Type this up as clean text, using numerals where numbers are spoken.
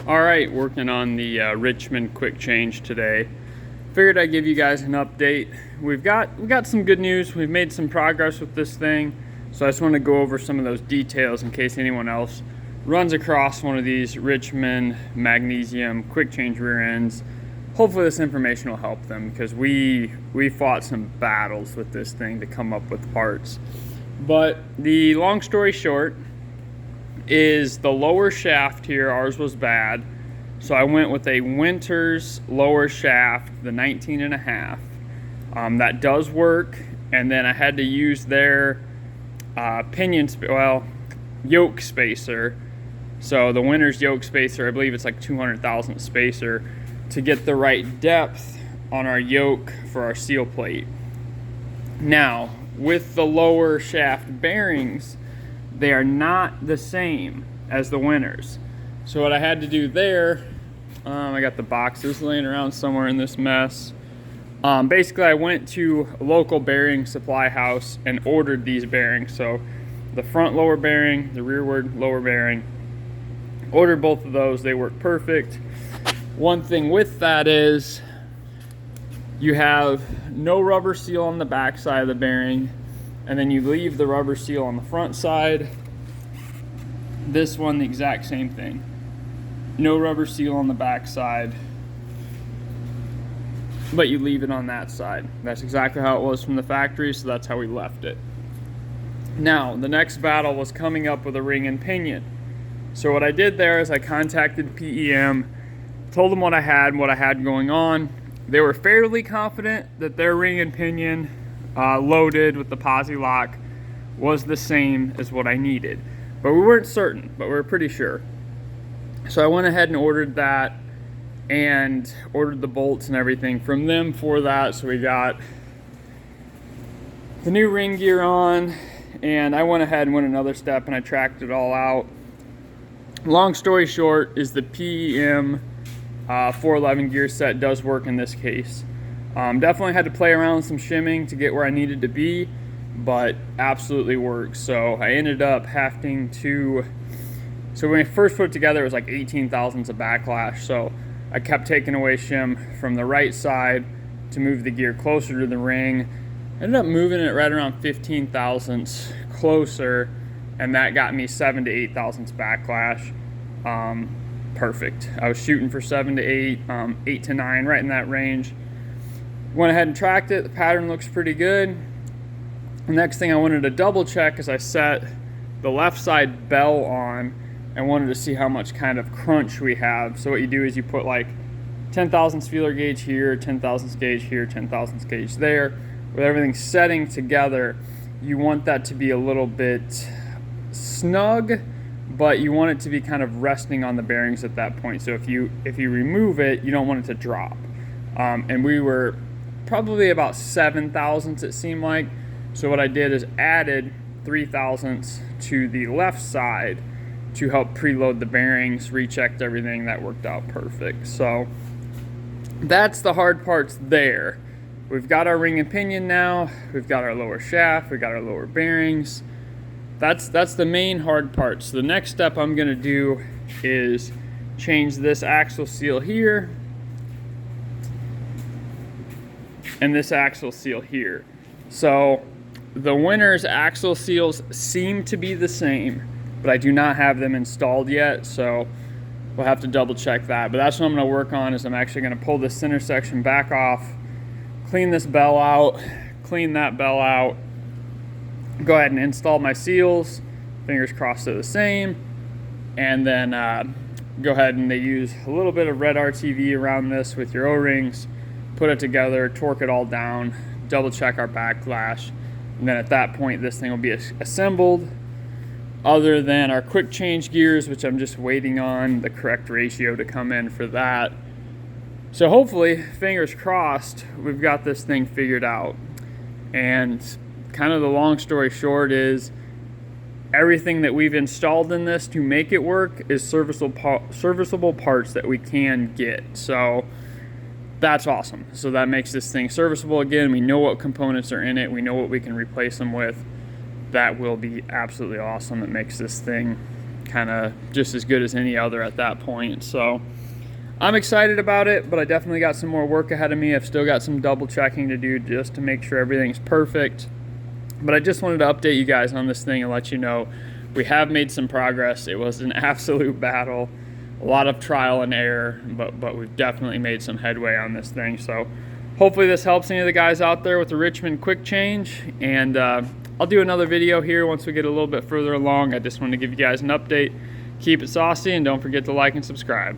All right, working on the Richmond quick change today. Figured I'd give you guys an update. We got some good news. We've made some progress with this thing, so I just want to go over some of those details in case anyone else runs across one of these Richmond magnesium quick change rear ends. Hopefully this information will help them, because we fought some battles with this thing to come up with parts. But the long story short is the lower shaft here, ours was bad, so I went with a Winters lower shaft, the 19.5. That does work, and then I had to use their pinion, yoke spacer. So the Winters yoke spacer, I believe it's like 200,000 spacer, to get the right depth on our yoke for our seal plate. Now, with the lower shaft bearings, they are not the same as the Winters. So what I had to do there, I got the boxes laying around somewhere in this mess. Basically, I went to a local bearing supply house and ordered these bearings. So the front lower bearing, the rearward lower bearing, ordered both of those. They work perfect. One thing with that is you have no rubber seal on the back side of the bearing, and then you leave the rubber seal on the front side. This one, the exact same thing. No rubber seal on the back side, but you leave it on that side. That's exactly how it was from the factory, so that's how we left it. Now, the next battle was coming up with a ring and pinion. So what I did there is I contacted PEM, told them what I had going on. They were fairly confident that their ring and pinion loaded with the posi lock was the same as what I needed, but we weren't certain, but we were pretty sure. So I went ahead and ordered that and ordered the bolts and everything from them for that. So we got the new ring gear on, and I went ahead and went another step and I tracked it all out. Long story short is the PEM 411 gear set does work in this case. Definitely had to play around with some shimming to get where I needed to be, but absolutely works. So I ended up having to, so when I first put it together, it was like 18 thousandths of backlash. So I kept taking away shim from the right side to move the gear closer to the ring. Ended up moving it right around 15 thousandths closer, and that got me 7 to 8 thousandths backlash. Perfect. I was shooting for 7 to 8, 8 to 9, right in that range. Went ahead and tracked it. The pattern looks pretty good. The next thing I wanted to double check is I set the left side bell on and wanted to see how much kind of crunch we have. So what you do is you put like 10 thousandths feeler gauge here, 10 thousandths gauge here, 10 thousandths gauge there. With everything setting together, you want that to be a little bit snug, but you want it to be kind of resting on the bearings at that point. So if you remove it, you don't want it to drop. And we were probably about 7 thousandths, it seemed like. So what I did is added 3 thousandths to the left side to help preload the bearings, rechecked everything. That worked out perfect. So that's the hard parts there. We've got our ring and pinion now. We've got our lower shaft. We've got our lower bearings. That's the main hard part. So the next step I'm going to do is change this axle seal here and this axle seal here. So the Winters axle seals seem to be the same, but I do not have them installed yet, so we'll have to double check that. But that's what I'm going to work on, is I'm actually going to pull this center section back off, clean this bell out, clean that bell out, go ahead and install my seals, fingers crossed they're the same, and then go ahead and they use a little bit of red RTV around this with your O-rings, put it together, torque it all down, double check our backlash, and then at that point this thing will be assembled, other than our quick change gears, which I'm just waiting on the correct ratio to come in for that. So hopefully, fingers crossed, we've got this thing figured out. And kind of the long story short is everything that we've installed in this to make it work is serviceable parts that we can get. So that's awesome. So that makes this thing serviceable again. We know what components are in it. We know what we can replace them with. That will be absolutely awesome. It makes this thing kind of just as good as any other at that point. So I'm excited about it, but I definitely got some more work ahead of me. I've still got some double checking to do just to make sure everything's perfect. But I just wanted to update you guys on this thing and let you know we have made some progress. It was an absolute battle, a lot of trial and error, but we've definitely made some headway on this thing. So hopefully this helps any of the guys out there with the Richmond quick change. And I'll do another video here once we get a little bit further along. I just wanted to give you guys an update. Keep it saucy, and don't forget to like and subscribe.